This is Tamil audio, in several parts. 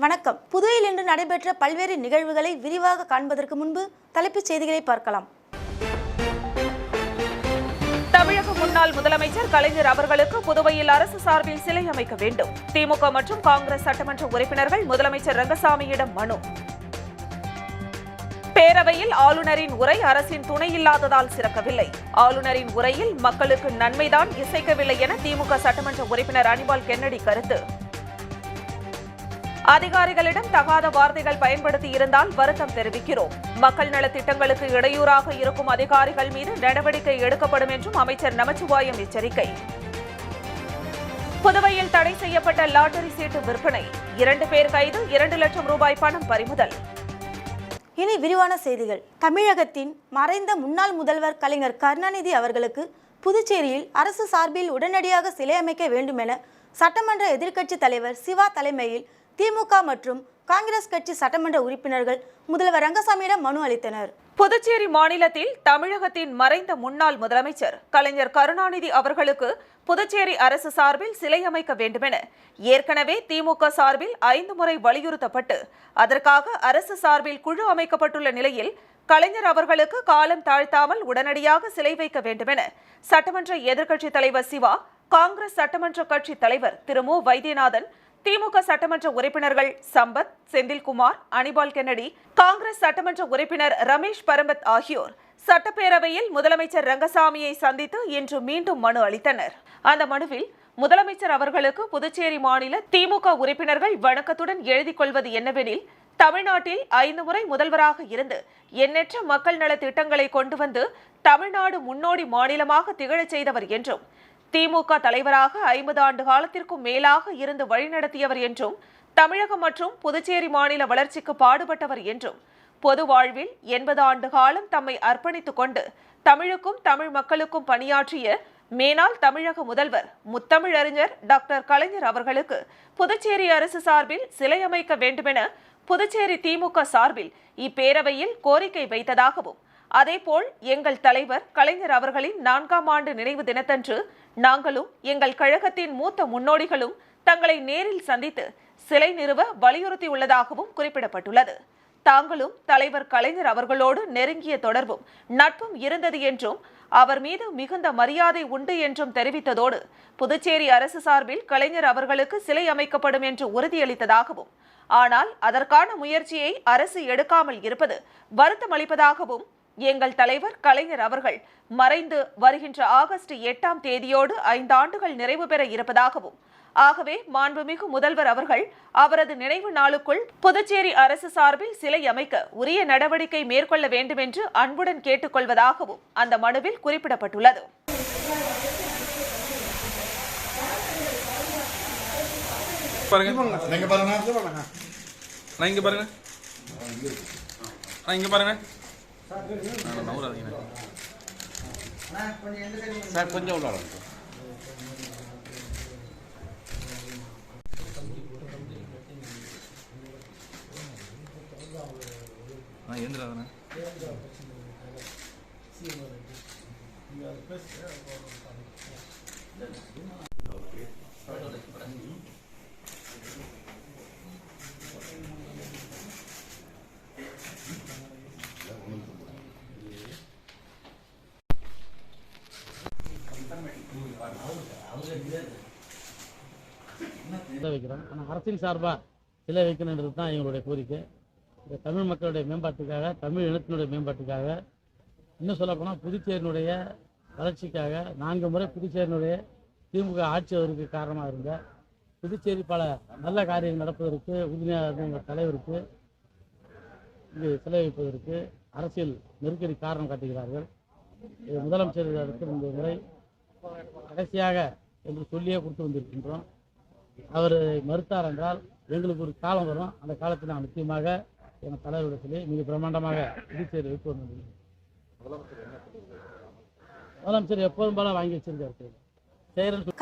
வணக்கம். புதுவையில் இன்று நடைபெற்ற பல்வேறு நிகழ்வுகளை விரிவாக காண்பதற்கு முன்பு தலைப்புச் செய்திகளை பார்க்கலாம். தமிழக முன்னாள் முதலமைச்சர் கலைஞர் அவர்களுக்கு புதுவையில் அரசு சார்பில் சிலை அமைக்க வேண்டும். திமுக மற்றும் காங்கிரஸ் சட்டமன்ற உறுப்பினர்கள் முதலமைச்சர் ரங்கசாமியிடம் மனு. பேரவையில் ஆளுநரின் உரை அரசின் துணை இல்லாததால் சிறக்கவில்லை. ஆளுநரின் உரையில் மக்களுக்கு நன்மைதான் இசைக்கவில்லை என திமுக சட்டமன்ற உறுப்பினர் அனிபால் கென்னடி கருத்து. அதிகாரிகளிடம் தகாத வார்த்தைகள் பயன்படுத்தி இருந்தால் வருத்தம் தெரிவிக்கிறோம். மக்கள் நலத் திட்டங்களுக்கு இடையூறாக இருக்கும் அதிகாரிகள் மீது நடவடிக்கை எடுக்கப்படும் என்றும் அமைச்சர் நமச்சிவாயம் எச்சரிக்கை. புதுவையில் தடை செய்யப்பட்ட லாட்டரி சீட்டு விற்பனை. 2 பேர் கைது, 2 லட்சம் ரூபாய் பணம் பறிமுதல். இனி விரிவான செய்திகள். தமிழகத்தின் மறைந்த முன்னாள் முதல்வர் கலைஞர் கருணாநிதி அவர்களுக்கு புதுச்சேரியில் அரசு சார்பில் உடனடியாக சிலை அமைக்க வேண்டும் என சட்டமன்ற எதிர்க்கட்சி தலைவர் சிவா தலைமையில் திமுக மற்றும் காங்கிரஸ் கட்சி சட்டமன்ற உறுப்பினர்கள் முதல்வர் ரங்கசாமியிடம் மனு அளித்தனர். புதுச்சேரி மாநிலத்தில் தமிழகத்தின் மறைந்த முன்னாள் முதலமைச்சர் கலைஞர் கருணாநிதி அவர்களுக்கு புதுச்சேரி அரசு சார்பில் சிலை அமைக்க வேண்டுமென ஏற்கனவே திமுக சார்பில் 5 முறை வலியுறுத்தப்பட்டு அதற்காக அரசு சார்பில் குழு அமைக்கப்பட்டுள்ள நிலையில் கலைஞர் அவர்களுக்கு காலம் தாழ்த்தாமல் உடனடியாக சிலை வைக்க வேண்டுமென சட்டமன்ற எதிர்க்கட்சி தலைவர் சிவா, காங்கிரஸ் சட்டமன்ற கட்சி தலைவர் திரு மு வைத்தியநாதன், திமுக சட்டமன்ற உறுப்பினர்கள் சம்பத், செந்தில்குமார், அனிபால் கென்னடி, காங்கிரஸ் சட்டமன்ற உறுப்பினர் ரமேஷ் பரம்பத் ஆகியோர் சட்டப்பேரவையில் முதலமைச்சர் ரங்கசாமியை சந்தித்து இன்று மீண்டும் மனு அளித்தனர். அந்த மனுவில் முதலமைச்சர் அவர்களுக்கு புதுச்சேரி மாநில திமுக உறுப்பினர்கள் வணக்கத்துடன் எழுதிக் கொள்வது என்னவெனில், தமிழ்நாட்டில் 5 முறை முதல்வராக இருந்து எண்ணற்ற மக்கள் நல திட்டங்களை கொண்டு வந்து தமிழ்நாடு முன்னோடி மாநிலமாக திகழச் செய்தவர் என்றும், திமுக தலைவராக 50 ஆண்டு காலத்திற்கும் மேலாக இருந்து வழிநடத்தியவர் என்றும், தமிழகம் மற்றும் புதுச்சேரி மாநில வளர்ச்சிக்கு பாடுபட்டவர் என்றும், பொது வாழ்வில் 80 ஆண்டு காலம் தம்மை அர்ப்பணித்துக் கொண்டு தமிழுக்கும் தமிழ் மக்களுக்கும் பணியாற்றிய மேனாள் தமிழக முதல்வர் முத்தமிழறிஞர் டாக்டர் கலைஞர் அவர்களுக்கு புதுச்சேரி அரசு சார்பில் சிலை அமைக்க வேண்டுமென புதுச்சேரி திமுக சார்பில் இப்பேரவையில் கோரிக்கை வைத்ததாகவும், அதேபோல் எங்கள் தலைவர் கலைஞர் அவர்களின் 4ஆம் ஆண்டு நினைவு தினத்தன்று நாங்களும் எங்கள் கழகத்தின் மூத்த முன்னோடிகளும் தங்களை நேரில் சந்தித்து சிலை நிறுவ வலியுறுத்தியுள்ளதாகவும் குறிப்பிடப்பட்டுள்ளது. தாங்களும் தலைவர் கலைஞர் அவர்களோடு நெருங்கிய தொடர்பும் நட்பும் இருந்தது என்றும், அவர் மீது மிகுந்த மரியாதை உண்டு என்றும் தெரிவித்ததோடு புதுச்சேரி அரசு சார்பில் கலைஞர் அவர்களுக்கு சிலை அமைக்கப்படும் என்று உறுதியளித்ததாகவும், ஆனால் அதற்கான முயற்சியை அரசு எடுக்காமல் இருப்பது வருத்தம் அளிப்பதாகவும், எங்கள் தலைவர் கலைஞர் அவர்கள் மறைந்து வருகின்ற ஆகஸ்ட் 8ஆம் தேதியோடு 5 ஆண்டுகள் நிறைவு பெற இருப்பதாகவும், ஆகவே மாண்புமிகு முதல்வர் அவர்கள் அவரது நினைவு நாளுக்குள் புதுச்சேரி அரசு சார்பில் சிலை அமைக்க உரிய நடவடிக்கை மேற்கொள்ள வேண்டும் என்று அன்புடன் கேட்டுக்கொள்வதாகவும் அந்த மனுவில் குறிப்பிடப்பட்டுள்ளது. சார் கொஞ்சம் உள்ள வைக்கிறோம். ஆனால் அரசின் சார்பாக சிலை வைக்கணுன்றது தான் எங்களுடைய கோரிக்கை. இந்த தமிழ் மக்களுடைய மேம்பாட்டுக்காக, தமிழ் இனத்தினுடைய மேம்பாட்டுக்காக, இன்னும் சொல்லப்போனால் புதுச்சேரியினுடைய வளர்ச்சிக்காக 4 முறை புதுச்சேரியினுடைய திமுக ஆட்சி வருவதற்கு காரணமாக இருந்த புதுச்சேரி பல நல்ல காரியங்கள் நடப்பதற்கு உறுதியாக இருந்த எங்கள் தலைவருக்கு இங்கு சிலை வைப்பதற்கு அரசியல் நெருக்கடி காரணம் காட்டுகிறார்கள். முதலமைச்சருக்கு இந்த முறை கடைசியாக என்று சொல்லியே கொடுத்து வந்திருக்கின்றோம். அவர் மறுத்தார் என்றால் எங்களுக்கு ஒரு காலம் வரும். அந்த காலத்தில் நான் நிச்சயமாக எங்கள் தலைவரிடத்திலே மிக பிரம்மாண்டமாக புதுச்சேரி வைப்பு வந்தது. முதலமைச்சர் எப்போதும் போல வாங்கி வச்சிருக்காரு.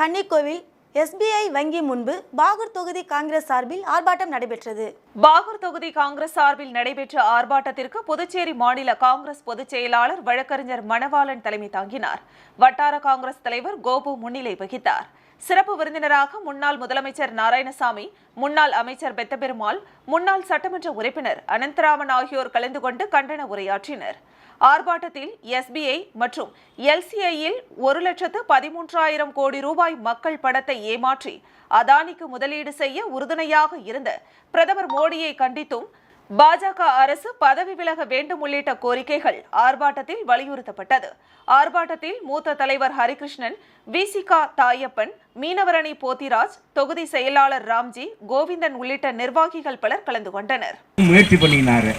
கன்னிக்கோவில் SBI வங்கி முன்பு பாகூர் தொகுதி காங்கிரஸ் சார்பில் ஆர்ப்பாட்டம் நடைபெற்றது. பாகூர் தொகுதி காங்கிரஸ் சார்பில் நடைபெற்ற ஆர்ப்பாட்டத்திற்கு புதுச்சேரி மாநில காங்கிரஸ் பொதுச் செயலாளர் வழக்கறிஞர் மணவாளன் தலைமை தாங்கினார். வட்டார காங்கிரஸ் தலைவர் கோபு முன்னிலை வகித்தார். சிறப்பு விருந்தினராக முன்னாள் முதலமைச்சர் நாராயணசாமி, முன்னாள் அமைச்சர் பெத்தபெருமாள், முன்னாள் சட்டமன்ற உறுப்பினர் அனந்தராமன் ஆகியோர் கலந்து கொண்டு கண்டன உரையாற்றினர். ஆர்ப்பாட்டத்தில் SBI மற்றும் LCIயில் 1,13,000 கோடி ரூபாய் மக்கள் பணத்தை ஏமாற்றி அதானிக்கு முதலீடு செய்ய உறுதுணையாக இருந்த பிரதமர் மோடியை கண்டித்தும் பாஜக அரசு பதவி விலக வேண்டும் உள்ளிட்ட கோரிக்கைகள் ஆர்ப்பாட்டத்தில் வலியுறுத்தப்பட்டது. ஆர்ப்பாட்டத்தில் மூத்த தலைவர் ஹரிகிருஷ்ணன், VCK தாயப்பன், மீனவரணி போத்திராஜ், தொகுதி செயலாளர் ராம்ஜி, கோவிந்தன் உள்ளிட்ட நிர்வாகிகள் பலர் கலந்து கொண்டனர். முயற்சி பண்ணினாரு.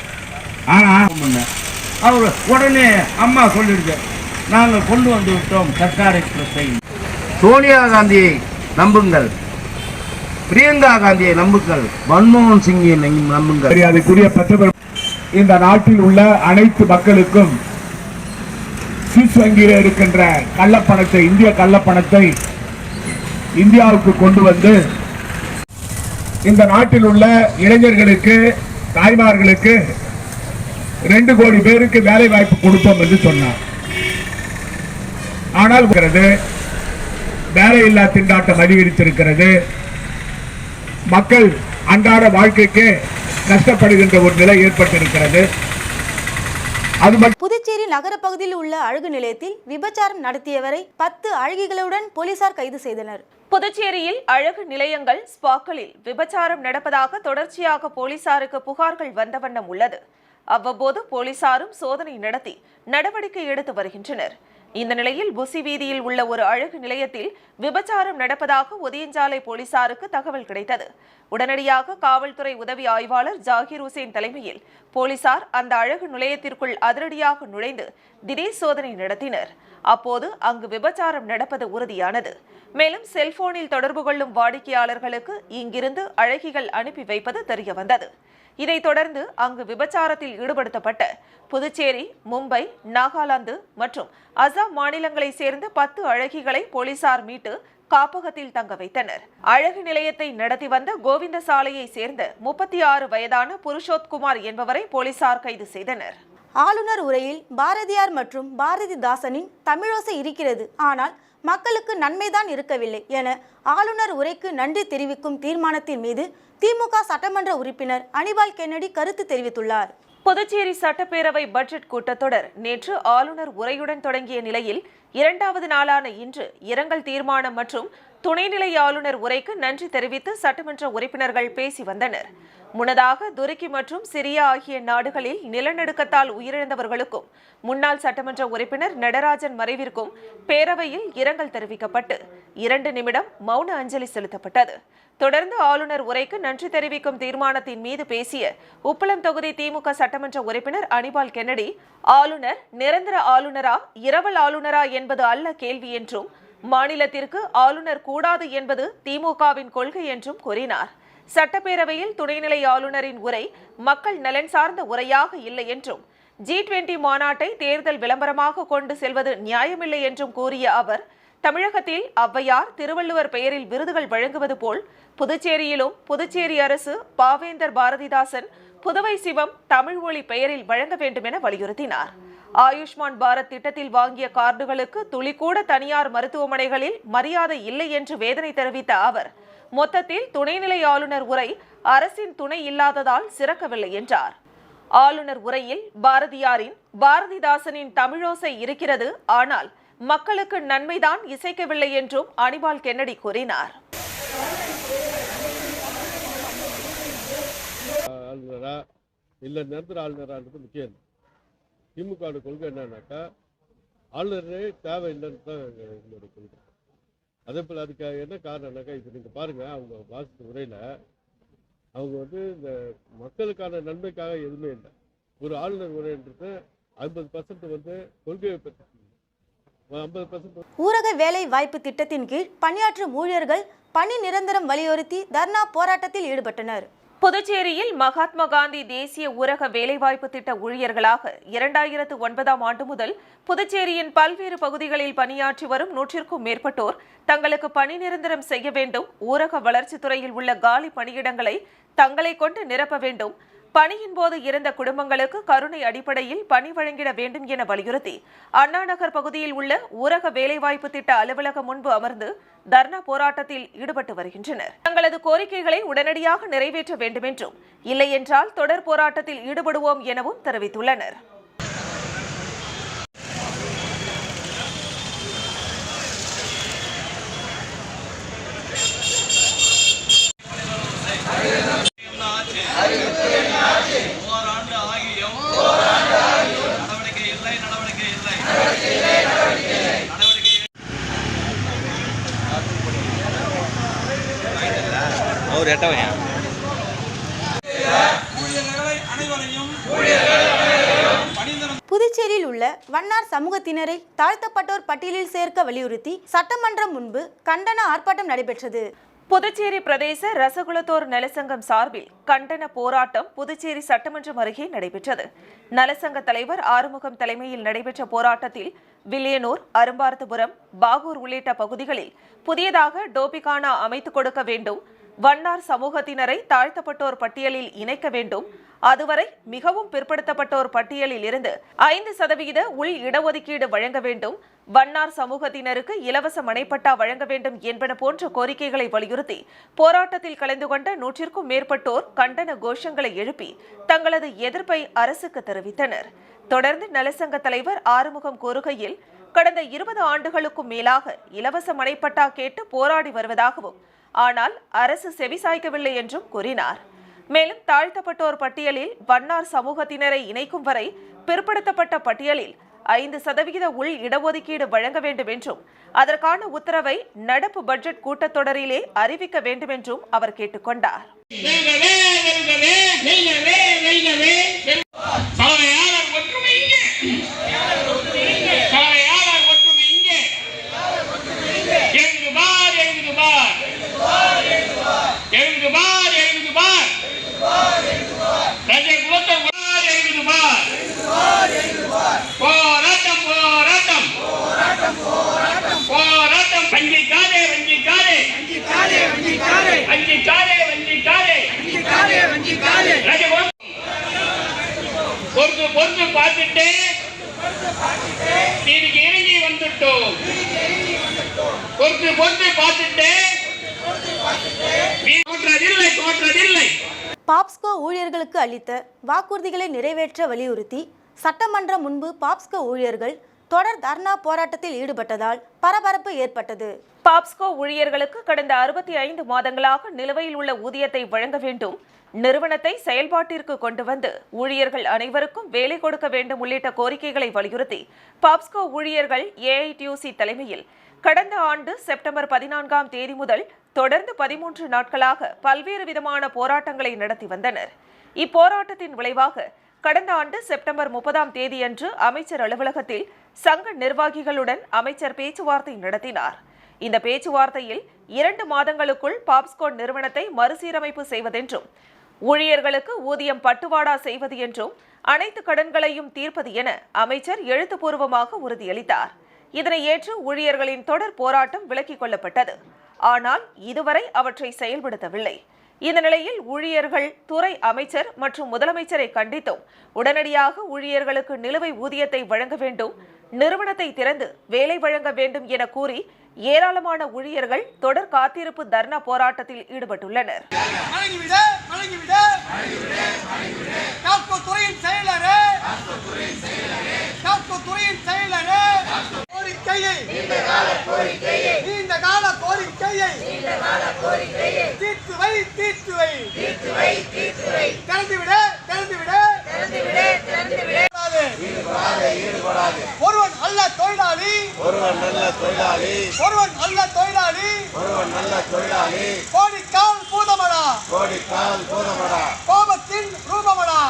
அவர் உடனே அம்மா சொல்லிடுச்சு, நாங்கள் கொண்டு வந்து விட்டோம் சர்க்கார் எக்ஸ்பிரஸை. சோனியா காந்தியை நம்புங்கள், பிரியங்கா காந்தியை நம்புங்கள், மன்மோகன் சிங்கை நம்புங்கள். மரியாதைக்குரிய பிரதமர், இந்த நாட்டில் உள்ள அனைத்து மக்களுக்கும் சுவிஸ் வங்கியில் இருக்கின்ற கள்ளப்பணத்தை, இந்திய கள்ளப்பணத்தை இந்தியாவுக்கு கொண்டு வந்து இந்த நாட்டில் உள்ள இளைஞர்களுக்கு, தாய்மார்களுக்கு 2 கோடி பேருக்கு வேலை வாய்ப்பு கொடுப்போம் என்று சொன்னார். ஆனால் வேலையில்லா திண்டாட்டம் அதிகரித்திருக்கிறது. மக்கள் அன்றாட வாழ்க்கைக்கு கஷ்டப்படுகின்ற ஒரு நிலை ஏற்பட்டிருக்கிறது. புதுச்சேரி நகர பகுதியில் உள்ள அழகு நிலையத்தில் விபச்சாரம் நடத்தியவரை 10 அழகிகளுடன் போலீசார் கைது செய்தனர். புதுச்சேரியில் அழகு நிலையங்கள், ஸ்பாக்களில் விபச்சாரம் நடப்பதாக தொடர்ச்சியாக போலீசாருக்கு புகார்கள் வந்த வண்ணம் உள்ளது. அவ்வப்போது போலீசாரும் சோதனை நடத்தி நடவடிக்கை எடுத்து வருகின்றனர். இந்த நிலையில் புசி வீதியில் உள்ள ஒரு அழகு நிலையத்தில் விபச்சாரம் நடப்பதாக ஒதியஞ்சாலை போலீசாருக்கு தகவல் கிடைத்தது. உடனடியாக காவல்துறை உதவி ஆய்வாளர் ஜாகிர் ஹுசேன் தலைமையில் போலீசார் அந்த அழகு நிலையத்திற்குள் அதிரடியாக நுழைந்து திடீர் சோதனை நடத்தினர். அப்போது அங்கு விபச்சாரம் நடப்பது உறுதியானது. மேலும் செல்போனில் தொடர்பு கொள்ளும் வாடிக்கையாளர்களுக்கு இங்கிருந்து அழகிகள் அனுப்பி வைப்பது தெரியவந்தது. இதைத் தொடர்ந்து அங்கு விபச்சாரத்தில் ஈடுபடுத்தப்பட்ட புதுச்சேரி, மும்பை, நாகாலாந்து மற்றும் அசாம் மாநிலங்களைச் சேர்ந்த 10 அழகிகளை போலீசார் மீட்டு காப்பகத்தில் தங்க வைத்தனர். அழகு நிலையத்தை நடத்தி வந்த கோவிந்தசாலையை சேர்ந்த 36 வயதான புருஷோத்குமார் என்பவரை போலீசார் கைது செய்தனர். ஆளுநர் உரையில் பாரதியார் மற்றும் பாரதிதாசனின் தமிழோசை இருக்கிறது, ஆனால் மக்களுக்கு நன்மைதான் இருக்கவில்லை என ஆளுநர் உரைக்கு நன்றி தெரிவிக்கும் தீர்மானத்தின் மீது திமுக சட்டமன்ற உறுப்பினர் அனிபால் கென்னடி கருத்து தெரிவித்துள்ளார். புதுச்சேரி சட்டப்பேரவை பட்ஜெட் கூட்டத்தொடர் நேற்று ஆளுநர் உரையுடன் தொடங்கிய நிலையில் 2வது நாளான இன்று இரங்கல் தீர்மானம் மற்றும் துணைநிலை ஆளுநர் உரைக்கு நன்றி தெரிவித்து சட்டமன்ற உறுப்பினர்கள் பேசி வந்தனர். முன்னதாக துருக்கி மற்றும் சிரியா ஆகிய நாடுகளில் நிலநடுக்கத்தால் உயிரிழந்தவர்களுக்கும் முன்னாள் சட்டமன்ற உறுப்பினர் நடராஜன் மறைவிற்கும் பேரவையில் இரங்கல் தெரிவிக்கப்பட்டு 2 நிமிடம் மௌன அஞ்சலி செலுத்தப்பட்டது. தொடர்ந்து ஆளுநர் உரைக்கு நன்றி தெரிவிக்கும் தீர்மானத்தின் மீது பேசிய உப்பளம் தொகுதி திமுக சட்டமன்ற உறுப்பினர் அனிபால் கென்னடி, ஆளுநர் நிரந்தர ஆளுநரா, இரவல் ஆளுநரா என்பது அல்ல கேள்வி என்றும், மாநிலத்திற்கு ஆளுநர் கூடாது என்பது திமுகவின் கொள்கை என்றும் கூறினார். சட்டப்பேரவையில் துணைநிலை ஆளுநரின் உரை மக்கள் நலன் சார்ந்த உரையாக இல்லை என்றும், G20 மாநாட்டை தேர்தல் விளம்பரமாக கொண்டு செல்வது நியாயமில்லை என்றும் கூறிய அவர், தமிழகத்தில் ஔவையார், திருவள்ளுவர் பெயரில் விருதுகள் வழங்குவது போல் புதுச்சேரியிலும் புதுச்சேரி அரசு பாவேந்தர் பாரதிதாசன், புதுவை சிவம், தமிழ் மொழி பெயரில் வழங்க வேண்டும் என வலியுறுத்தினார். ஆயுஷ்மான் பாரத் திட்டத்தில் வாங்கிய கார்டுகளுக்கு துளிக்கூட தனியார் மருத்துவமனைகளில் மரியாதை இல்லை என்று வேதனை தெரிவித்த அவர், மொத்தத்தில் துணைநிலை ஆளுநர் உரை அரசின் துணை இல்லாததால் சிறக்கவில்லை என்றார். ஆளுநர் உரையில் பாரதியாரின், பாரதிதாசனின் தமிழோசை இருக்கிறது, ஆனால் மக்களுக்கு நன்மைதான் இசைக்கவில்லை என்றும் அனிபால் கென்னடி கூறினார். ஆளுநரா இல்லை நிரந்தர ஆளுநரான்றது முக்கியம். திமுக கொள்கை என்னன்னாக்கா ஆளுநரே தேவையில்லைன்னு தான் எங்களுடைய கொள்கை. அதே போல் அதுக்கு என்ன காரணம்னாக்கா, இப்போ நீங்கள் பாருங்கள், அவங்க வாசித்த உரையில் அவங்க இந்த மக்களுக்கான நன்மைக்காக எதுவுமே இல்லை. ஒரு ஆளுநர் உரைன்றது 50% கொள்கையை பற்றி, 50% ஊரக வேலை வாய்ப்பு திட்டத்தின் கீழ் பணியாற்றும் ஊழியர்கள் பணி நிரந்தரம் வலியுறுத்தி தர்ணா போராட்டத்தில் ஈடுபட்டனர். புதுச்சேரியில் மகாத்மா காந்தி தேசிய ஊரக வேலைவாய்ப்பு திட்ட ஊழியர்களாக 2009ஆம் ஆண்டு முதல் புதுச்சேரியின் பல்வேறு பகுதிகளில் பணியாற்றி வரும் 100க்கும் மேற்பட்டோர் தங்களுக்கு பணி நிரந்தரம் செய்ய வேண்டும், ஊரக வளர்ச்சித் துறையில் உள்ள காலி பணியிடங்களை தங்களை கொண்டு நிரப்ப வேண்டும், பணியின் போது இறந்த குடும்பங்களுக்கு கருணை அடிப்படையில் பணி வழங்கிட வேண்டும் என வலியுறுத்தி அண்ணா நகர் பகுதியில் உள்ள ஊரக வேலைவாய்ப்பு திட்ட அலுவலகம் முன்பு அமர்ந்து தர்ணா போராட்டத்தில் ஈடுபட்டு வருகின்றனர். தங்களது கோரிக்கைகளை உடனடியாக நிறைவேற்ற வேண்டும் என்றும், இல்லை என்றால் தொடர் போராட்டத்தில் ஈடுபடுவோம் எனவும் தெரிவித்துள்ளனர். அவர் எட்டவையா புதுச்சேரியில் உள்ள வண்ணார் சமூகத்தினரை தாழ்த்தப்பட்டோர் பட்டியலில் சேர்க்க வலியுறுத்தி சட்டமன்றம் முன்பு கண்டன ஆர்ப்பாட்டம் நடைபெற்றது. புதுச்சேரி பிரதேச ரசகுலத்தோர் நலசங்கம் சார்பில் கண்டன போராட்டம் புதுச்சேரி சட்டமன்றம் அருகே நடைபெற்றது. நலசங்க தலைவர் ஆறுமுகம் தலைமையில் நடைபெற்ற போராட்டத்தில் வில்லியனூர், அரும்பார்த்தபுரம், பாகூர் உள்ளிட்ட பகுதிகளில் புதியதாக டோபிகானா அமைத்துக் கொடுக்க வேண்டும், வண்ணார் சமூகத்தினரை தாழ்த்தப்பட்டோர் பட்டியலில் இணைக்க வேண்டும், அதுவரை மிகவும் பிற்படுத்தப்பட்டோர் பட்டியலில் இருந்து 5% உள் இடஒதுக்கீடு வழங்க வேண்டும், வண்ணார் சமூகத்தினருக்கு இலவச மனைப்பட்டா வழங்க வேண்டும் என்பன போன்ற கோரிக்கைகளை வலியுறுத்தி போராட்டத்தில் கலந்து கொண்ட 100க்கும் மேற்பட்டோர் கண்டன கோஷங்களை எழுப்பி தங்களது எதிர்ப்பை அரசுக்கு தெரிவித்தனர். தொடர்ந்து நலசங்க தலைவர் ஆறுமுகம் கூறுகையில், கடந்த 20 ஆண்டுகளுக்கும் மேலாக இலவச மனைப்பட்டா கேட்டு போராடி வருவதாகவும், ஆனால் அரசு செவிசாய்க்கவில்லை என்றும் கூறினார். மேலும் தாழ்த்தப்பட்டோர் பட்டியலில் வண்ணார் சமூகத்தினரை இணைக்கும் வரை பிற்படுத்தப்பட்ட பட்டியலில் 5% உள் இடஒதுக்கீடு வழங்க வேண்டும் என்றும், அதற்கான உத்தரவை நடப்பு பட்ஜெட் கூட்டத்தொடரிலே அறிவிக்க வேண்டும் என்றும் அவர் கேட்டுக்கொண்டார். பொறுத்து பார்த்துட்டு இதுக்கு இறங்கி வந்துட்டோம். பொறுத்து பார்த்துட்டு தோற்றதில்லை. பாப்ஸ்கோ ஊழியர்களுக்கு அளித்த வாக்குறுதிகளை நிறைவேற்ற வலியுறுத்தி சட்டமன்றம் முன்பு பாப்ஸ்கோ ஊழியர்கள் தொடர் தர்ணா போராட்டத்தில் ஈடுபட்டதால் பரபரப்பு ஏற்பட்டது. பாப்ஸ்கோ ஊழியர்களுக்கு கடந்த 65 மாதங்களாக நிலுவையில் உள்ள ஊதியத்தை வழங்க வேண்டும், நிறுவனத்தை செயல்பாட்டிற்கு கொண்டு வந்து ஊழியர்கள் அனைவருக்கும் வேலை கொடுக்க வேண்டும் உள்ளிட்ட கோரிக்கைகளை வலியுறுத்தி பாப்ஸ்கோ ஊழியர்கள் ஏஐடியூசி தலைமையில் கடந்த ஆண்டு செப்டம்பர் 14ஆம் தேதி முதல் தொடர்ந்து 13 நாட்களாக பல்வேறு விதமான போராட்டங்களை நடத்தி வந்தனர். இப்போராட்டத்தின் விளைவாக கடந்த ஆண்டு செப்டம்பர் 30ஆம் தேதியன்று அமைச்சர் அலுவலகத்தில் சங்க நிர்வாகிகளுடன் அமைச்சர் பேச்சுவார்த்தை நடத்தினார். இந்த பேச்சுவார்த்தையில் 2 மாதங்களுக்குள் பாப்ஸ்கோ நிறுவனத்தை மறுசீரமைப்பு செய்வதென்றும், ஊழியர்களுக்கு ஊதியம் பட்டுவாடா செய்வது என்றும், அனைத்து கடன்களையும் தீர்ப்பது என அமைச்சர் எழுத்துப்பூர்வமாக உறுதியளித்தார். இதனை ஏற்று ஊழியர்களின் தொடர் போராட்டம் விலக்கிக் கொள்ளப்பட்டது. ஆனால் இதுவரை அவற்றை செயல்படுத்தவில்லை. இந்த நிலையில் ஊழியர்கள் துறை அமைச்சர் மற்றும் முதலமைச்சரை கண்டித்தும் உடனடியாக ஊழியர்களுக்கு நிலுவை ஊதியத்தை வழங்க வேண்டும், நிறுவனத்தை திறந்து வேலை வழங்க வேண்டும் என கூறி ஏராளமான ஊழியர்கள் தொடர் காத்திருப்பு தர்ணா போராட்டத்தில் ஈடுபட்டுள்ளனர். ஒருவன் நல்ல தொழிலாளி, கோடிக்கால் பூதமடா, கோபத்தின் ரூபமடா.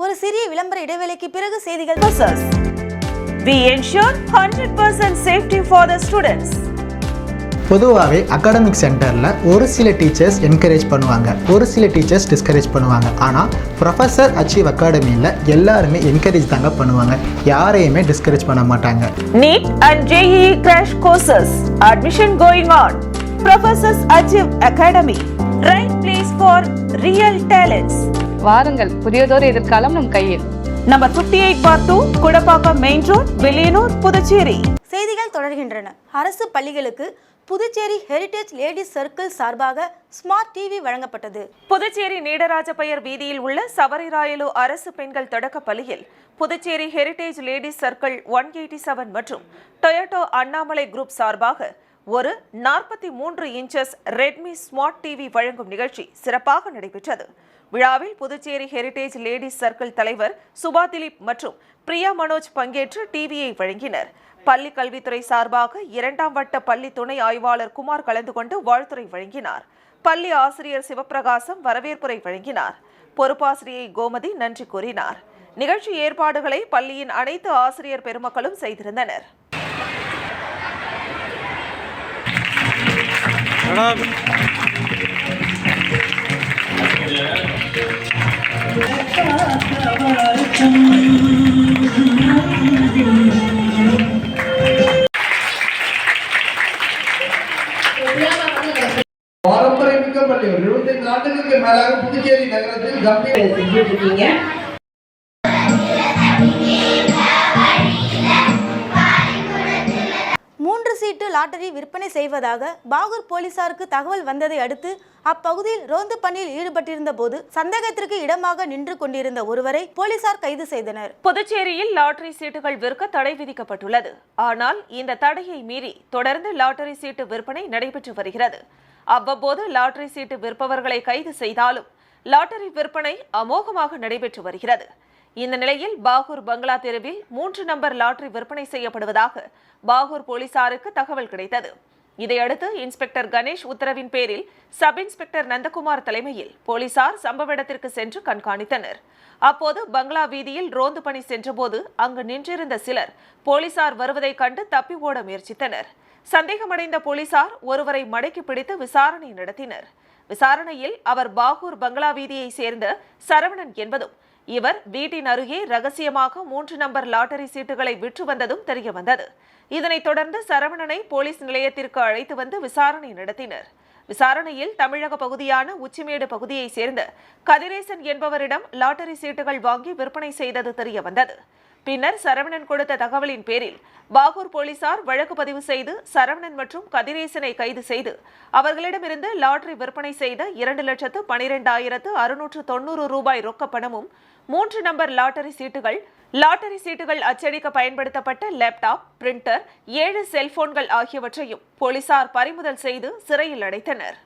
ஒரு சிறிய விளம்பர இடைவேளைக்கு பிறகு செய்திகள். We ensure 100% safety for the students. பொதுவாகவே அகாடமிக் சென்டரில் ஒரு சில டீச்சர்ஸ் என்கரேஜ் பண்ணுவாங்க, ஒரு சில டீச்சர்ஸ் டிஸ்கரேஜ் பண்ணுவாங்க. ஆனால் ப்ரொஃபஸர் அச்சீவ் அகாடமியில் எல்லாருமே என்கரேஜ் தாங்க பண்ணுவாங்க, யாரையுமே டிஸ்கரேஜ் பண்ண மாட்டாங்க. NEET and JEE crash courses admission going on. Professors Achieve Academy, right place for for real talents. வாருங்கள், புதியதொரு எதிர்காலம் நம் கையில். Number 58/2 Kudapakkam main road, Villianur, Puducherry. செய்திகள் தொடர்கின்றன. அரசு பள்ளிகளுக்கு புதுச்சேரி ஹெரிடேஜ் லேடிஸ் சர்க்கிள் சார்பாக ஸ்மார்ட் டிவி வழங்கப்பட்டது. புதுச்சேரி நீடராஜபையர் வீதியில் உள்ள சபரிராயலு அரசு பெண்கள் தொடக்க பள்ளியில் புதுச்சேரி ஹெரிடேஜ் லேடிஸ் சர்க்கிள் 187 மற்றும் டொயோட்டோ அண்ணாமலை குரூப் சார்பாக ஒரு 43 இன்ச்சஸ் ரெட்மி ஸ்மார்ட் டிவி வழங்கும் நிகழ்ச்சி சிறப்பாக நடைபெற்றது. விழாவில் புதுச்சேரி ஹெரிடேஜ் லேடிஸ் சர்க்கிள் தலைவர் சுபா திலீப் மற்றும் பிரியா மனோஜ் பங்கேற்று டிவியை வழங்கினர். பள்ளி கல்வித்துறை சார்பாக 2ஆம் வட்ட பள்ளி துணை ஆய்வாளர் குமார் கலந்து கொண்டு வாழ்த்துரை வழங்கினார். பள்ளி ஆசிரியர் சிவப்பிரகாசம் வரவேற்புரை வழங்கினார். பொறுப்பாசிரியை கோமதி நன்றி கூறினார். நிகழ்ச்சி ஏற்பாடுகளை பள்ளியின் அனைத்து ஆசிரியர் பெருமக்களும் செய்திருந்தனர். பாரம்பரியமிக்க பள்ளி 25 ஆண்டுகளுக்கு மேலாக புதுச்சேரி நகரத்தில் கம்பீர செஞ்சுட்டு இருக்கீங்க. 3 சீட்டு லாட்டரி விற்பனை செய்வதாக பாகூர் போலீசாருக்கு தகவல் வந்ததை அடுத்து அப்பகுதியில் ரோந்து பணியில் ஈடுபட்டிருந்த போது சந்தேகத்திற்கு இடமாக நின்று கொண்டிருந்த ஒருவரை போலீசார் கைது செய்தனர். புதுச்சேரியில் லாட்டரி சீட்டுகள் விற்க தடை விதிக்கப்பட்டுள்ளது. ஆனால் இந்த தடையை மீறி தொடர்ந்து லாட்டரி சீட்டு விற்பனை நடைபெற்று வருகிறது. அவ்வப்போது லாட்டரி சீட்டு விற்பவர்களை கைது செய்தாலும் லாட்டரி விற்பனை அமோகமாக நடைபெற்று வருகிறது. இந்த நிலையில் பாகூர் பங்களா தெருவில் 3 நம்பர் லாட்டரி விற்பனை செய்யப்படுவதாக பாகூர் போலீசாருக்கு தகவல் கிடைத்தது. இதையடுத்து இன்ஸ்பெக்டர் கணேஷ் உத்தரவின் பேரில் சப் இன்ஸ்பெக்டர் நந்தகுமார் தலைமையில் போலீசார் சம்பவ இடத்திற்கு சென்று கண்காணித்தனர். அப்போது பங்களா வீதியில் ரோந்து பணி சென்றபோது அங்கு நின்றிருந்த சிலர் போலீசார் வருவதை கண்டு தப்பி ஓட முயற்சித்தனர். சந்தேகமடைந்த போலீசார் ஒருவரை மடக்கி பிடித்து விசாரணை நடத்தினர். விசாரணையில் அவர் பாகூர் பங்களா வீதியை சேர்ந்த சரவணன் என்பதும் இவர் வீட்டின் அருகே ரகசியமாக 3 நம்பர் லாட்டரி சீட்டுகளை விற்று வந்ததும் தெரியவந்தது. இதனைத் தொடர்ந்து சரவணனை போலீஸ் நிலையத்திற்கு அழைத்து வந்து விசாரணை நடத்தினர். விசாரணையில் தமிழக பகுதியான உச்சிமேடு பகுதியை சேர்ந்த கதிரேசன் என்பவரிடம் லாட்டரி சீட்டுகள் வாங்கி விற்பனை செய்தது தெரியவந்தது. பின்னர் சரவணன் கொடுத்த தகவலின் பேரில் பாகூர் போலீசார் வழக்கு பதிவு செய்து சரவணன் மற்றும் கதிரேசனை கைது செய்து அவர்களிடமிருந்து லாட்டரி விற்பனை செய்த 2,12,690 ரூபாய் ரொக்க பணமும் 3 நம்பர் லாட்டரி சீட்டுகள் அச்சடிக்க பயன்படுத்தப்பட்ட லேப்டாப், பிரிண்டர், 7 செல்போன்கள் ஆகியவற்றையும் போலீசார் பறிமுதல் செய்து சிறையில் அடைத்தனர்.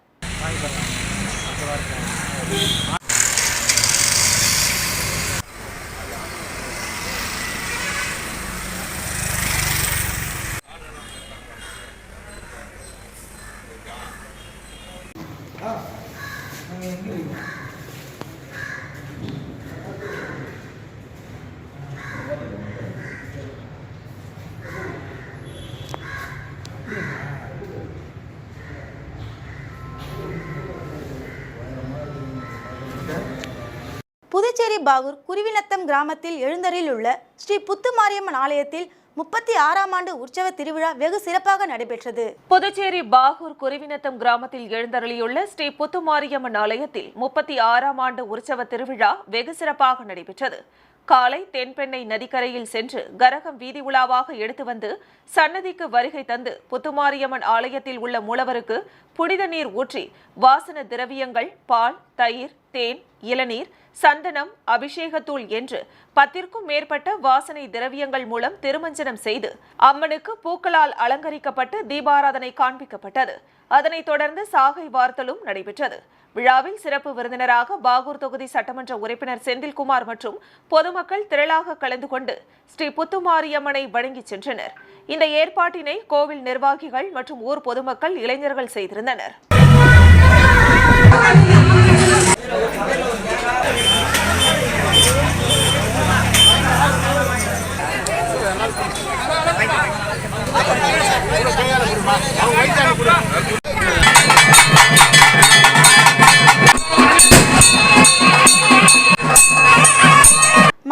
புதுச்சேரி பாகூர் குருவிநத்தம் கிராமத்தில் எழுந்தரில் உள்ள ஸ்ரீ புத்துமாரியம்மன் ஆலயத்தில் 36ஆம் ஆண்டு உற்சவ திருவிழா வெகு சிறப்பாக நடைபெற்றது. புதுச்சேரி பாகூர் குருவிநத்தம் கிராமத்தில் எழுந்தருளியுள்ள ஸ்ரீ புத்துமாரியம்மன் ஆலயத்தில் 36ஆம் ஆண்டு உற்சவ திருவிழா வெகு சிறப்பாக நடைபெற்றது. காலை தென்பெண்ணை நதிக்கரையில் சென்று கரகம் வீதி உலாவாக எடுத்து வந்து சன்னதிக்கு வருகை தந்து புத்துமாரியம்மன் ஆலயத்தில் உள்ள மூலவருக்கு புனித நீர் ஊற்றி வாசன திரவியங்கள் பால், தயிர், தேன், இளநீர், சந்தனம், அபிஷேகத்தூள் என்று 10க்கும் மேற்பட்ட வாசனை திரவியங்கள் மூலம் திருமஞ்சனம் செய்து அம்மனுக்கு பூக்களால் அலங்கரிக்கப்பட்டு தீபாராதனை காண்பிக்கப்பட்டது. அதனைத் தொடர்ந்து சாகை வார்த்தலும் நடைபெற்றது. விழாவில் சிறப்பு விருந்தினராக பாகூர் தொகுதி சட்டமன்ற உறுப்பினர் செந்தில்குமார் மற்றும் பொதுமக்கள் திரளாக கலந்து கொண்டு ஸ்ரீ புத்துமாரியம்மனை வணங்கி சென்றனர். இந்த ஏற்பாட்டினை கோவில் நிர்வாகிகள் மற்றும் ஊர் பொதுமக்கள், இளைஞர்கள் செய்திருந்தனர்.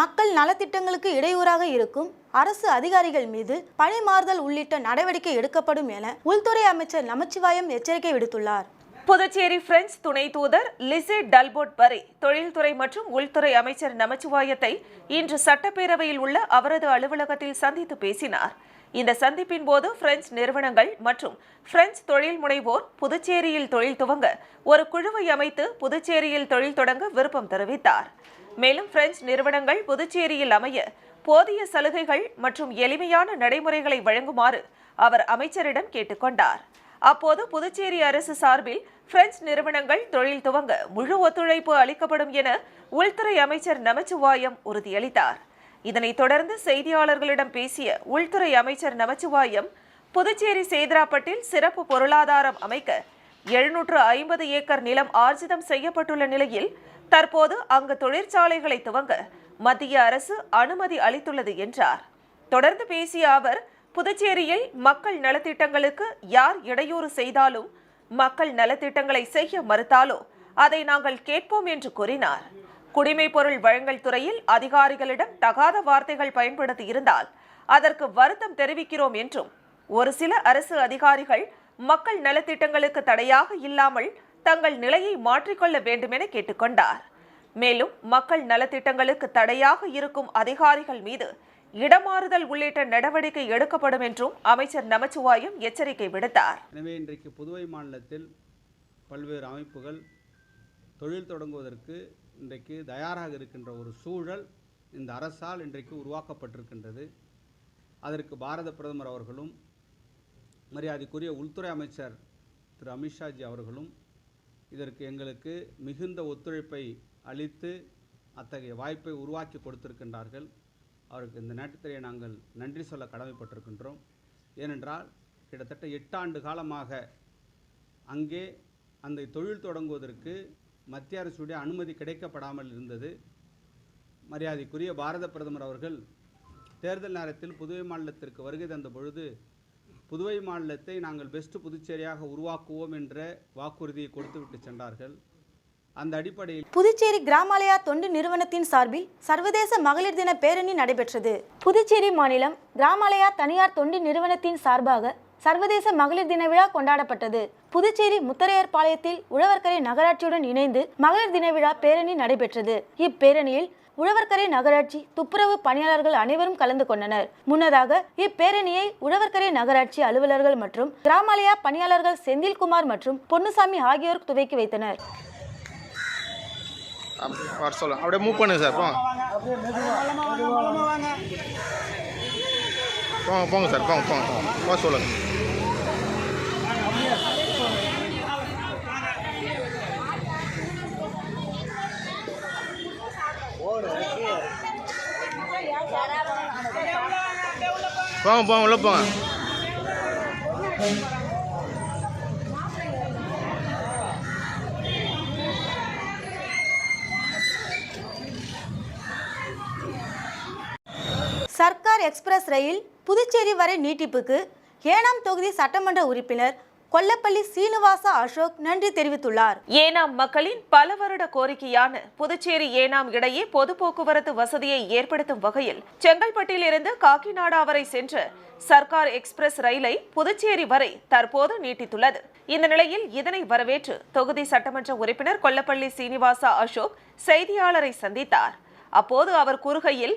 மக்கள் நலத்திட்டங்களுக்கு இடையூறாக இருக்கும் அரசு அதிகாரிகள் மீது பணி மாறுதல் உள்ளிட்ட நடவடிக்கை எடுக்கப்படும் என உள்துறை அமைச்சர் நமச்சிவாயம் எச்சரிக்கை விடுத்துள்ளார். புதுச்சேரி பிரெஞ்சு துணை தூதர் லிசே டல்போட் பரி தொழில்துறை மற்றும் உள்துறை அமைச்சர் நமச்சிவாயத்தை இன்று சட்டப்பேரவையில் உள்ள அவரது அலுவலகத்தில் சந்தித்து பேசினார். இந்த சந்திப்பின் போது பிரெஞ்சு நிறுவனங்கள் மற்றும் பிரெஞ்சு தொழில் முனைவோர் புதுச்சேரியில் தொழில் துவங்க ஒரு குழுவை அமைத்து புதுச்சேரியில் தொழில் தொடங்க விருப்பம் தெரிவித்தார். மேலும் பிரெஞ்சு நிறுவனங்கள் புதுச்சேரியில் அமைய போதிய சலுகைகள் மற்றும் எளிமையான நடைமுறைகளை வழங்குமாறு அவர் அமைச்சரிடம் கேட்டுக்கொண்டார். அப்போது புதுச்சேரி அரசு சார்பில் பிரெஞ்சு நிறுவனங்கள் தொழில் துவங்க முழு ஒத்துழைப்பு அளிக்கப்படும் என உள்துறை அமைச்சர் நமச்சிவாயம் உறுதியளித்தார். இதனைத் தொடர்ந்து செய்தியாளர்களிடம் பேசிய உள்துறை அமைச்சர் நமச்சிவாயம், புதுச்சேரி சேதராப்பட்டில் சிறப்பு பொருளாதாரம் அமைக்க 750 ஏக்கர் நிலம் ஆர்ஜிதம் செய்யப்பட்டுள்ள நிலையில் தற்போது அங்கு தொழிற்சாலைகளை துவங்க மத்திய அரசு அனுமதி அளித்துள்ளது என்றார். தொடர்ந்து பேசிய அவர், புதுச்சேரியில் மக்கள் நலத்திட்டங்களுக்கு யார் இடையூறு செய்தாலும், மக்கள் நலத்திட்டங்களை செய்ய மறுத்தாலோ அதை நாங்கள் கேட்போம் என்று கூறினார். குடிமைப் பொருள் வழங்கல் துறையில் அதிகாரிகளிடம் தகாத வார்த்தைகள் பயன்படுத்தி இருந்தால் அதற்கு வருத்தம் தெரிவிக்கிறோம் என்றும், ஒரு சில அரசு அதிகாரிகள் மக்கள் நலத்திட்டங்களுக்கு தடையாக இல்லாமல் தங்கள் நிலையை மாற்றிக்கொள்ள வேண்டும் என கேட்டுக்கொண்டார். மேலும் மக்கள் நலத்திட்டங்களுக்கு தடையாக இருக்கும் அதிகாரிகள் மீது இடமாறுதல் உள்ளிட்ட நடவடிக்கை எடுக்கப்படும் என்றும் அமைச்சர் நமச்சிவாயம் எச்சரிக்கை விடுத்தார். எனவே இன்றைக்கு புதுவை மாநிலத்தில் பல்வேறு அமைப்புகள் தொழில் தொடங்குவதற்கு இன்றைக்கு தயாராக இருக்கின்ற ஒரு சூழல் இந்த அரசால் இன்றைக்கு உருவாக்கப்பட்டிருக்கின்றது. அதற்கு பாரத பிரதமர் அவர்களும் மரியாதைக்குரிய உள்துறை அமைச்சர் திரு அமித்ஷாஜி அவர்களும் இதற்கு எங்களுக்கு மிகுந்த ஒத்துழைப்பை அளித்து அத்தகைய வாய்ப்பை உருவாக்கி கொடுத்திருக்கின்றார்கள். அவருக்கு இந்த நேரத்திலே நாங்கள் நன்றி சொல்ல கடமைப்பட்டிருக்கின்றோம். ஏனென்றால் கிட்டத்தட்ட 8 ஆண்டு காலமாக அங்கே அந்த தொழில் தொடங்குவதற்கு மத்திய அரசுடைய அனுமதி கிடைக்கப்படாமல் இருந்தது. மரியாதைக்குரிய பாரத பிரதமர் அவர்கள் தேர்தல் நேரத்தில் புதுவை மாநிலத்திற்கு வருகை தந்த பொழுது புதுவை மாநிலத்தை நாங்கள் பெஸ்ட் புதுச்சேரியாக உருவாக்குவோம் என்ற வாக்குறுதியை கொடுத்துவிட்டு சென்றார்கள். அந்த அடிப்படையில் புதுச்சேரி கிராமாலயா தொண்டு நிறுவனத்தின் சார்பில் சர்வதேச மகளிர் தின பேரணி நடைபெற்றது. புதுச்சேரி மாநிலம் கிராமாலயா தனியார் தொண்டு நிறுவனத்தின் சார்பாக சர்வதேச மகளிர் தின விழா கொண்டாடப்பட்டது. புதுச்சேரி முத்தரையர்பாளையத்தில் உழவர்கரை நகராட்சியுடன் இணைந்து மகளிர் தின விழா பேரணி நடைபெற்றது. இப்பேரணியில் உழவர்கரை நகராட்சி துப்புரவு பணியாளர்கள் அனைவரும் கலந்து கொண்டனர். முன்னதாக இப்பேரணியை உழவர்கரை நகராட்சி அலுவலர்கள் மற்றும் கிராமாலயா பணியாளர்கள் செந்தில்குமார் மற்றும் பொன்னுசாமி ஆகியோர் துவக்கி வைத்தனர். அப்படியே மூவ் பண்ணுங்க சார். போங்க சார், போங்க சொல்லுங்க. போங்க உள்ள போங்க. சர்க்கார் எக்ஸ்பிரஸ் ரயில் புதுச்சேரி வரை நீட்டிப்புக்கு ஏனாம் தொகுதி சட்டமன்ற உறுப்பினர் கொல்லப்பள்ளி சீனிவாச அசோக் நன்றி தெரிவித்துள்ளார். ஏனாம் மக்களின் பல வருட கோரிக்கையான புதுச்சேரி ஏனாம் இடையே பொது போக்குவரத்து வசதியை ஏற்படுத்தும் வகையில் செங்கல்பட்டில் இருந்து காக்கிநாடா வரை சென்ற சர்க்கார் எக்ஸ்பிரஸ் ரயிலை புதுச்சேரி வரை தற்போது நீட்டித்துள்ளது. இந்த நிலையில் இதனை வரவேற்று தொகுதி சட்டமன்ற உறுப்பினர் கொல்லப்பள்ளி சீனிவாச அசோக் செய்தியாளரை சந்தித்தார். அப்போது அவர் கூறுகையில்,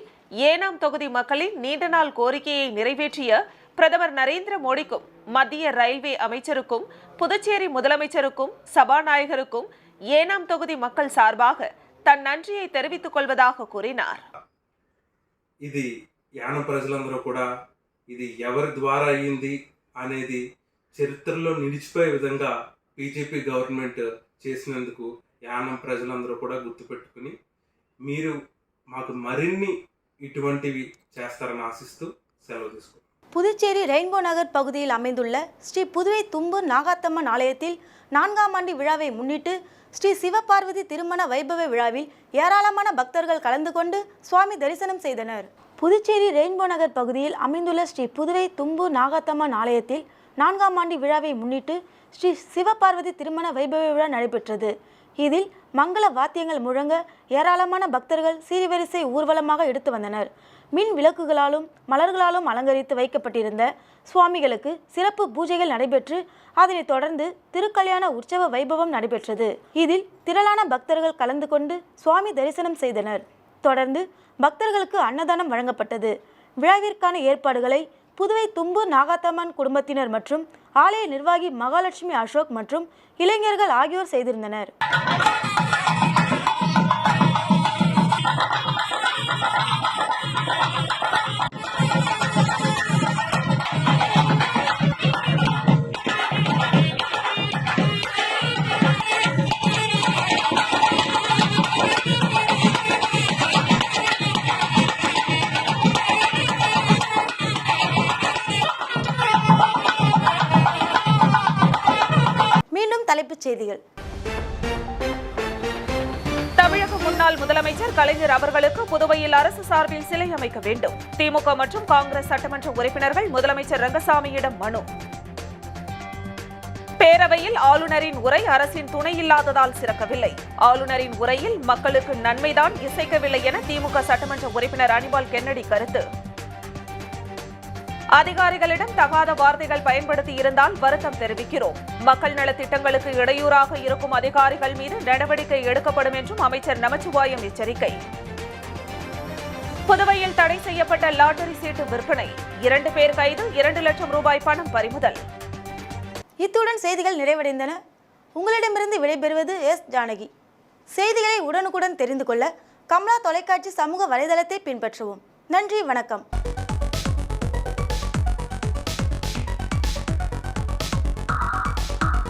ஏனாம் தொகுதி மக்களின் நீண்ட நாள் கோரிக்கையை நிறைவேற்றிய பிரதமர் நரேந்திர மோடிக்கும் மத்திய ரயில்வே அமைச்சருக்கும் புதுச்சேரி முதலமைச்சருக்கும் சபாநாயகருக்கும் ஏனாம் தொகுதி மக்கள் சார்பாக தன் நன்றியை தெரிவித்துக் கொள்வதாக கூறினார். ఇది యానం ప్రజలందరూ కూడా ఇది ఎవరి ద్వారా అయ్యింది అనేది చరిత్రలో నిలిచిపోయే విధంగా బీజేపీ గవర్నమెంట్ చేసినందుకు యానం ప్రజలందరూ కూడా గుర్తుపెట్టుకుని మీరు మాకు మరిన్ని ఇటువంటివి చేస్తారని ఆశిస్తూ సెలవు తీసుకుంటాం. புதுச்சேரி ரெயின்போ நகர் பகுதியில் அமைந்துள்ள ஸ்ரீ புதுவை தும்பூர் நாகாத்தம்மன் ஆலயத்தில் 4ஆம் ஆண்டு விழாவை முன்னிட்டு ஸ்ரீ சிவபார்வதி திருமண வைபவ விழாவில் ஏராளமான பக்தர்கள் கலந்து கொண்டு சுவாமி தரிசனம் செய்தனர். புதுச்சேரி ரெயின்போ நகர் பகுதியில் அமைந்துள்ள ஸ்ரீ புதுவை தும்பூர் நாகாத்தம்மன் ஆலயத்தில் 4ஆம் ஆண்டு விழாவை முன்னிட்டு ஸ்ரீ சிவபார்வதி திருமண வைபவ விழா நடைபெற்றது. இதில் மங்கள வாத்தியங்கள் முழங்க ஏராளமான பக்தர்கள் சீர்வரிசை ஊர்வலமாக எடுத்து வந்தனர். மின் விளக்குகளாலும் மலர்களாலும் அலங்கரித்து வைக்கப்பட்டிருந்த சுவாமிகளுக்கு சிறப்பு பூஜைகள் நடைபெற்று அதனைத் தொடர்ந்து திருக்கல்யாண உற்சவ வைபவம் நடைபெற்றது. இதில் திரளான பக்தர்கள் கலந்து கொண்டு சுவாமி தரிசனம் செய்தனர். தொடர்ந்து பக்தர்களுக்கு அன்னதானம் வழங்கப்பட்டது. விழாவிற்கான ஏற்பாடுகளை புதுவை தும்பூர் நாகாத்தம்மன் குடும்பத்தினர் மற்றும் ஆலய நிர்வாகி மகாலட்சுமி அசோக் மற்றும் இளைஞர்கள் ஆகியோர் செய்திருந்தனர். மீண்டும் தலைப்புச் செய்திகள். தமிழக முன்னாள் முதலமைச்சர் கலைஞர் அவர்களுக்கு புதுவையில் அரசு சார்பில் சிலை அமைக்க வேண்டும். திமுக மற்றும் காங்கிரஸ் சட்டமன்ற உறுப்பினர்கள் முதலமைச்சர் ரங்கசாமியிடம் மனு. பேரவையில் ஆளுநரின் உரை அரசின் துணை இல்லாததால் சிறக்கவில்லை. ஆளுநரின் உரையில் மக்களுக்கு நன்மைதான் இசைக்கவில்லை என திமுக சட்டமன்ற உறுப்பினர் அனிபால் கென்னடி கருத்து. அதிகாரிகளிடம் தகாத வார்த்தைகள் பயன்படுத்தி இருந்தால் வருத்தம் தெரிவிக்கிறோம். மக்கள் நலத்திட்டங்களுக்கு இடையூறாக இருக்கும் அதிகாரிகள் மீது நடவடிக்கை எடுக்கப்படும் என்றும் அமைச்சர் நமச்சிவாயம் எச்சரிக்கை. புதுவையில் தடை செய்யப்பட்ட லாட்டரி சீட்டு விற்பனை. 2 பேர் கைது, 2 லட்சம் ரூபாய் பணம் பறிமுதல். இத்துடன் செய்திகள் நிறைவடைந்தன. உங்களிடமிருந்து விடைபெறுவது எஸ் ஜானகி. செய்திகளை உடனுக்குடன் தெரிந்து கொள்ள கமலா தொலைக்காட்சி சமூக வலைதளத்தை பின்பற்றவும். நன்றி, வணக்கம்.